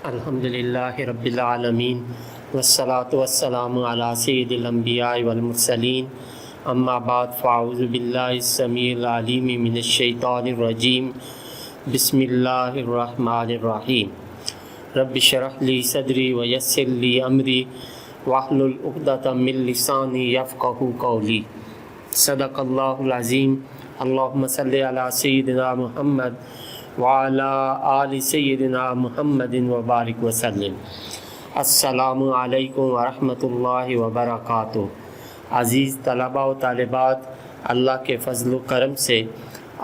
الحمدللہ رب العالمین والصلاة والسلام علی سید الانبیاء والمرسلین اما بعد فاعوذ باللہ السمیع العلیم من الشیطان الرجیم بسم اللہ الرحمن الرحیم رب اشرح لی صدری ویسر لی امری واحلل عقدۃ من لسانی یفقہوا قولی صدق اللہ العظیم اللہم صلی علی سیدنا محمد وعلی آل سیدنا محمد وبارک وسلم۔ السلام علیکم ورحمۃ اللہ وبرکاتہ۔ عزیز طلباء و طالبات، اللہ کے فضل و کرم سے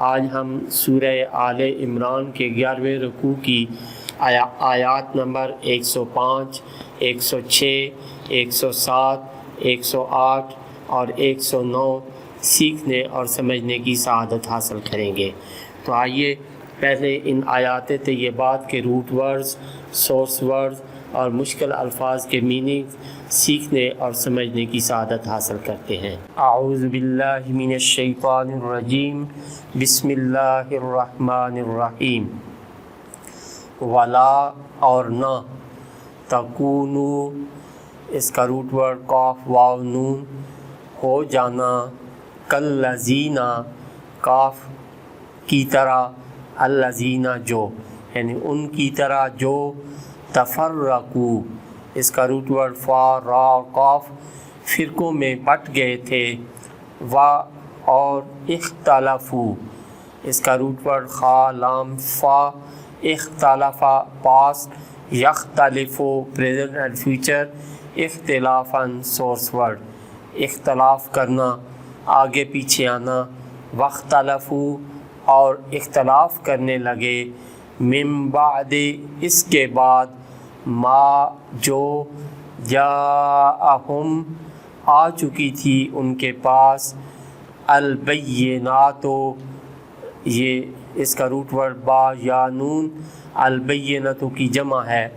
آج ہم سورہ آل عمران کے 11ویں رکوع کی آیات نمبر 105، 106، 107، 108 اور 109 سیکھنے اور سمجھنے کی سعادت حاصل کریں گے۔ تو آئیے پہلے ان آیات طیبات کے روٹ ورڈز، سورس ورڈز اور مشکل الفاظ کے میننگ سیکھنے اور سمجھنے کی سعادت حاصل کرتے ہیں۔ اعوذ باللہ من الشیطان الرجیم، بسم اللہ الرحمن الرحیم۔ ولا اور نہ، تکونو اس کا روٹ ورڈ قاف واو نون، ہو جانا، کالذین کاف کی طرح، الذین جو یعنی ان کی طرح جو، تفرقو اس کا روٹ ورڈ فا را اور قاف فرقوں میں بٹ گئے تھے، و اور اختلفو اس کا روٹ ورڈ خا لام فا، اختلافا پاسٹ، یختلفو پریزنٹ اینڈ فیوچر، اختلافاً سورس ورڈ اختلاف کرنا، آگے پیچھے آنا، واختلفو اور اختلاف کرنے لگے، من بعد اس کے بعد، ما جو، جاءہم آ چکی تھی ان کے پاس، البینات یہ اس کا روٹ ورڈ با یا نون، البینت کی جمع ہے،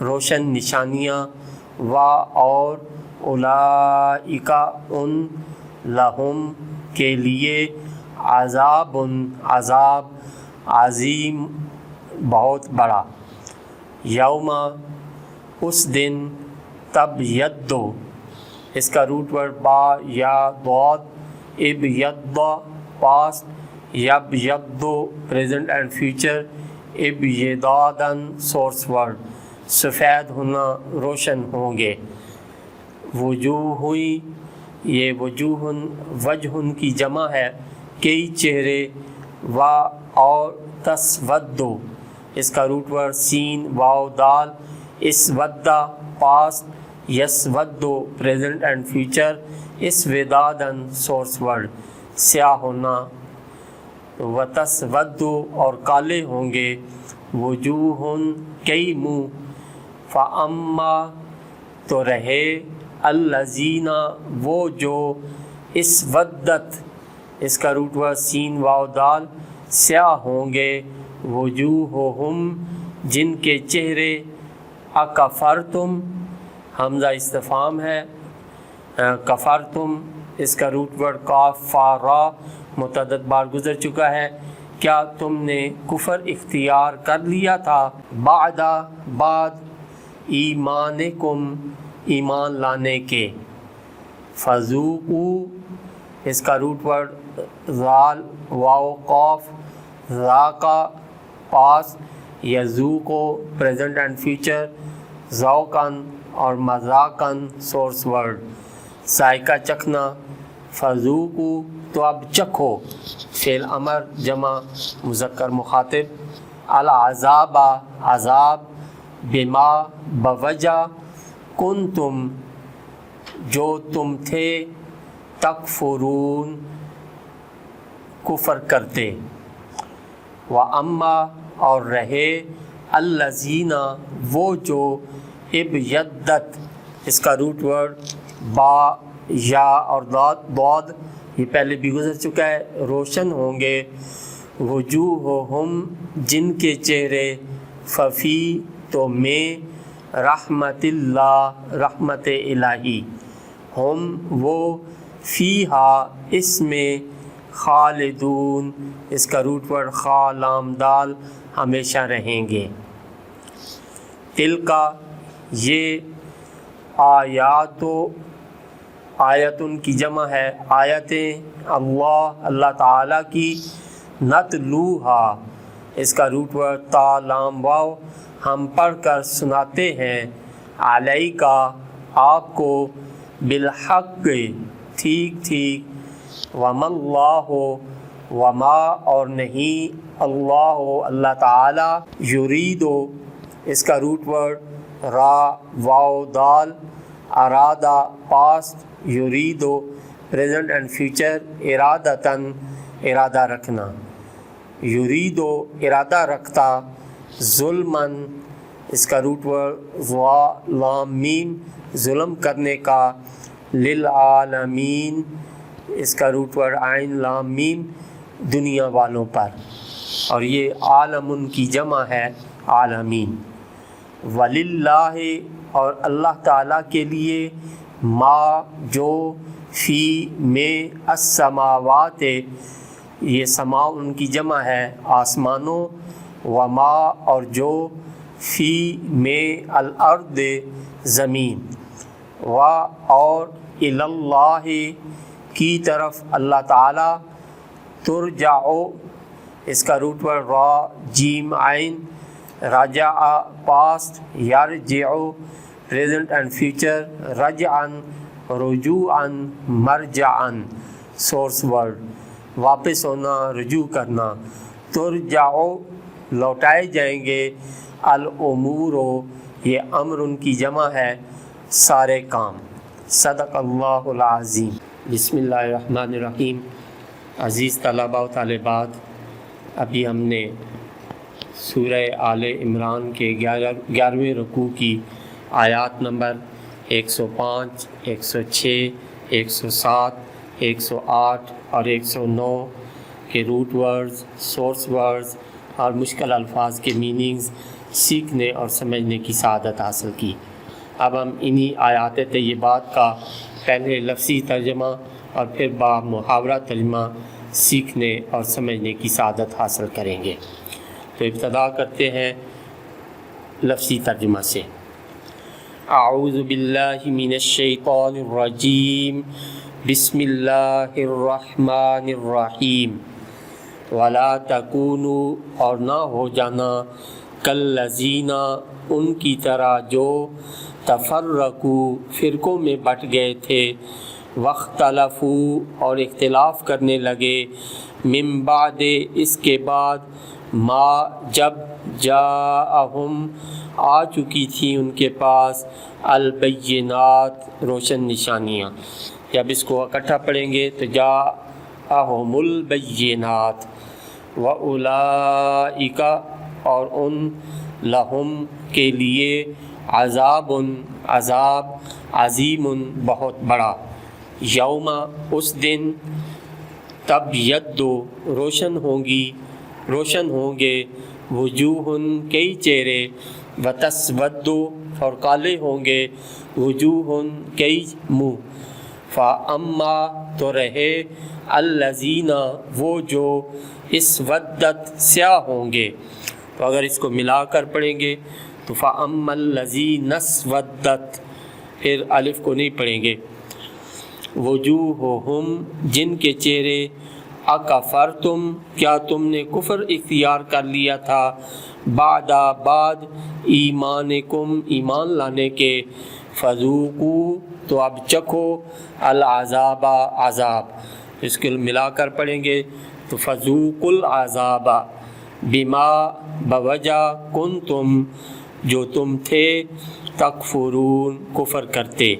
روشن نشانیاں، و اور، اولئک ان، لہم کے لیے، عذاب عذاب، عظیم بہت بڑا، یوم اس دن، تبیض اس کا روٹ ورڈ با یا ضاد، ابیض پاسٹ، یبیض پریزنٹ اینڈ فیوچر، ابیضاً سورس ورڈ سفید ہونا، روشن ہوں گے، وجوہ یہ وجوہ وجہ کی جمع ہے، کئی چہرے، و اور تسود اس کا روٹ ورڈ سین واو دال، اسودہ پاسٹ، یسود پریزنٹ اینڈ فیوچر، اسودادن سورس ورڈ سیاہ ہونا، و تسود اور کالے ہوں گے، وجوہ کئی منہ، فاما تو رہے، الذین وہ جو، اسودت اس کا روٹ ورڈ سین واو دال سیاہ ہوں گے، وجوہہم جن کے چہرے، اکفرتم حمزہ استفہام ہے، کفرتم اس کا روٹ ورڈ قاف فا را متعدد بار گزر چکا ہے، کیا تم نے کفر اختیار کر لیا تھا، بعد ایمانکم ایمان لانے کے، فذوقوا اس کا روٹ ورڈ ذال واو قاف، ذاقا پاسٹ، یذوقو پریزنٹ اینڈ فیوچر، ذوقاً اور مذاقاً سورس ورڈ ذائقہ چکھنا، فذوقوا تو اب چکھو، فعل امر جمع مذکر مخاطب، العذاب عذاب، بما بوجہ، کنتم جو تم تھے، تکفرون کفر کرتے، وَأَمَّا اور رہے، الَّذِينَ وہ جو، ابیضت اس کا روٹ ورڈ با یا اور ضاد یہ پہلے بھی گزر چکا ہے، روشن ہوں گے، وجوہہم جن کے چہرے، ففی تو میں، رحمت اللہ رحمت الہی، ہم وہ، فیہا اس میں، خالدون اس کا روٹ ورڈ خا لام دال ہمیشہ رہیں گے۔ تلکا یہ آیتن کی جمع ہے، آیتیں، اللہ تعالیٰ کی، نتلوہا اس کا روٹ ورڈ تا لام واو، ہم پڑھ کر سناتے ہیں، علیکا آپ کو، بالحق ٹھیک ٹھیک، وما اللہ وما اور نہیں، اللہ تعالیٰ، یریدو اس کا روٹ ورڈ را واو دال، ارادہ پاسٹ، یریدو پریزنٹ اینڈ فیوچر، ارادتاً ارادہ رکھنا، یریدو ارادہ رکھتا، ظلماً اس کا روٹ ورڈ وا لام میم ظلم کرنے کا، للعالمین اس کا روٹ ورڈ عین لام میم دنیا والوں پر، اور یہ عالم کی جمع ہے عالمین، وللہ اور اللہ تعالیٰ کے لیے، ما جو، فی میں، السماوات یہ سما ان کی جمع ہے آسمانوں، وما اور جو، فی میں، الارض زمین، و اور، اللہ کی طرف اللہ تعالیٰ، ترجعو اس کا روٹ ورڈ را جیم عین، رجع پاسٹ، یرجعو پریزنٹ اینڈ فیوچر، رجعن رجوعاً مرجعاً سورس ورڈ واپس ہونا، رجوع کرنا، ترجعو لوٹائے جائیں گے، الامور یہ امر ان کی جمع ہے سارے کام، صدق اللہ العظیم۔ بسم اللہ الرحمن الرحیم۔ عزیز طلباء و طالبات، ابھی ہم نے سورہ آل عمران کے 11ویں رکوع کی آیات نمبر 105، 106، 107، 108 اور 109 کے روٹ ورڈز، سورس ورڈز اور مشکل الفاظ کے میننگز سیکھنے اور سمجھنے کی سعادت حاصل کی۔ اب ہم انہی آیات طیبات کا پہلے لفظی ترجمہ اور پھر با محاورہ ترجمہ سیکھنے اور سمجھنے کی سعادت حاصل کریں گے۔ تو ابتدا کرتے ہیں لفظی ترجمہ سے۔ اعوذ باللہ من الشیطان الرجیم، بسم اللہ الرحمن الرحیم۔ ولا تکونوا اور نہ ہو جانا، کالذین ان کی طرح جو، تفرقوا فرقوں میں بٹ گئے تھے، واختلفوا اور اختلاف کرنے لگے، من بعد اس کے بعد، ما جب، جاءہم آ چکی تھی ان کے پاس، البینات روشن نشانیاں۔ جب اس کو اکٹھا پڑھیں گے تو جاءہم البینات، وَأُولَئِکَ اور ان، لہم کے لیے، عذاب عذاب، عظیم بہت بڑا، یوم اس دن، تبیض روشن ہوں گے، وجوہ کئی چہرے، وتسود اور کالے ہوں گے، وجوہ کئی منہ، فاما تو رہے، الذین وہ جو، اسودت سیاہ ہوں گے۔ تو اگر اس کو ملا کر پڑھیں گے تو فاما الذین اسودت، پھر الف کو نہیں پڑھیں گے، وجوہہم جن کے چہرے، اکفرتم کیا تم نے کفر اختیار کر لیا تھا، بعد ایمانکم ایمان لانے کے، فذوقوا تو اب چکھو، العذاب عذاب، اس کو ملا کر پڑھیں گے تو فذوقوا العذاب، بما بوجہ کنتم جو تم تھے، تکفرون کفر کرتے،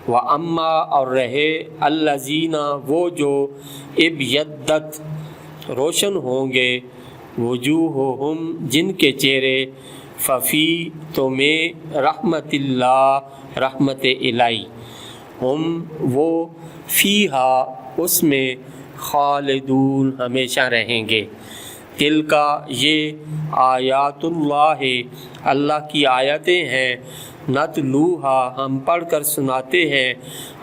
وَأَمَّا اور رہے، الَّذِينَ وہ جو، ابیضت روشن ہوں گے، وجوہہم جن کے چہرے، ففی تو میں، رحمت اللہ رحمت الہی، ہم وہ، فیہا اس میں، خالدون ہمیشہ رہیں گے۔ تلکا یہ، آیات اللہ اللہ کی آیتیں ہیں، نتلوہا ہم پڑھ کر سناتے ہیں،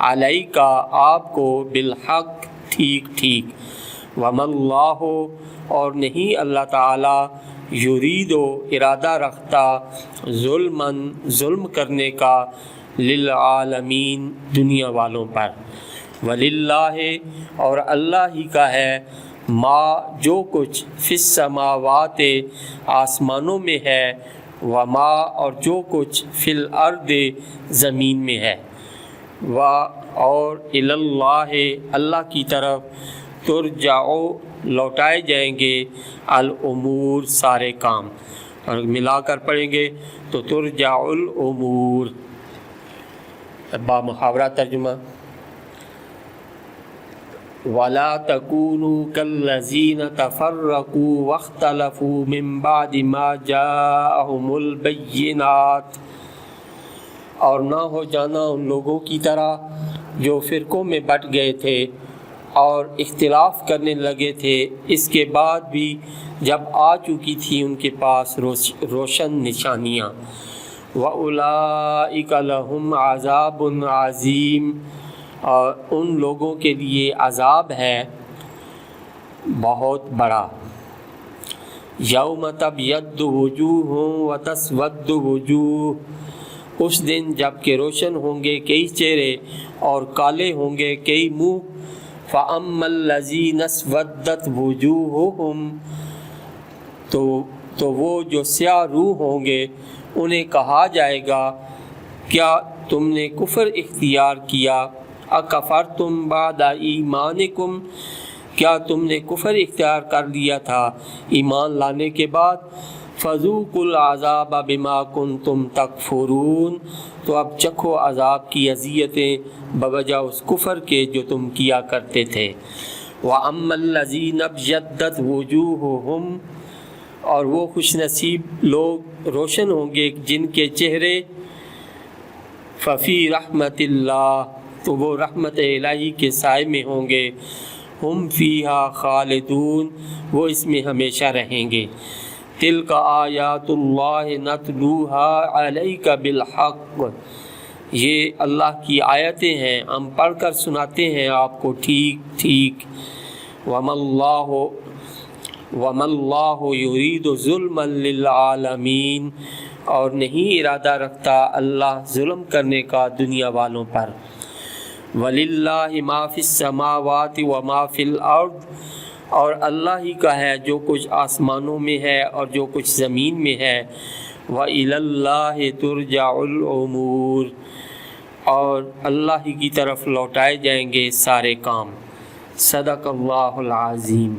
علیکا آپ کو، بالحق ٹھیک ٹھیک، وما اللہ اور نہیں اللہ تعالیٰ، یرید و ارادہ رکھتا ظلم کرنے کا للعالمین دنیا والوں پر، وللہ اور اللہ ہی کا ہے ما جو کچھ فی السماوات آسمانوں میں ہے، وما اور جو کچھ فی الارض زمین میں ہے، اور الی اللہ اللہ کی طرف ترجعو لوٹائے جائیں گے الامور سارے کام، اور ملا کر پڑھیں گے تو ترجع الامور۔ با محاورہ ترجمہ، وَلَا تَكُونُوا كَالَّذِينَ تَفَرَّقُوا وَاخْتَلَفُوا مِن بَعْدِ مَا جَاءَهُمُ الْبَيِّنَاتُ، اور نہ ہو جانا ان لوگوں کی طرح جو فرقوں میں بٹ گئے تھے اور اختلاف کرنے لگے تھے اس کے بعد بھی جب آ چکی تھی ان کے پاس روشن نشانیاں۔ وَأُولَئِكَ لَهُمْ عَذَابٌ عَظِيمٌ، اور ان لوگوں کے لیے عذاب ہے بہت بڑا۔ یوم تبیض وجوہ وتسود وجوہ، اس دن جب کہ روشن ہوں گے کئی چہرے اور کالے ہوں گے کئی منہ۔ فَأَمَّا الَّذِينَ اسْوَدَّتْ وُجُوهُهُمْ، تو وہ جو سیاہ روح ہوں گے انہیں کہا جائے گا کیا تم نے کفر اختیار کیا؟ اکفرتم بعد ایمانکم، کیا تم نے کفر اختیار کر لیا تھا ایمان لانے کے بعد؟ فذوقوا العذاب بما کنتم تکفرون، تو اب چکھو عذاب کی اذیتیں بوجہ اس کفر کے جو تم کیا کرتے تھے۔ وَأَمَّا الَّذِينَ ابْيَضَّتْ وُجُوهُهُمْ، اور وہ خوش نصیب لوگ روشن ہوں گے جن کے چہرے ففی رحمت اللہ، تو وہ رحمت الہی کے سائے میں ہوں گے۔ ہم فیہا خالدون، وہ اس میں ہمیشہ رہیں گے۔ تلک آیات اللہ نتلوہا علیک بالحق، یہ اللہ کی آیتیں ہیں ہم پڑھ کر سناتے ہیں آپ کو ٹھیک ٹھیک۔ وما اللہ یرید ظلما للعالمین، اور نہیں ارادہ رکھتا اللہ ظلم کرنے کا دنیا والوں پر۔ وَلِلَّهِ مَا فِي السَّمَاوَاتِ وَمَا فِي الْأَرْضِ، اور اللہ ہی کا ہے جو کچھ آسمانوں میں ہے اور جو کچھ زمین میں ہے۔ وَإِلَى اللَّهِ تُرْجَعُ الْأُمُورُ، اور اللہ ہی کی طرف لوٹائے جائیں گے سارے کام۔ صدق اللہ العظیم۔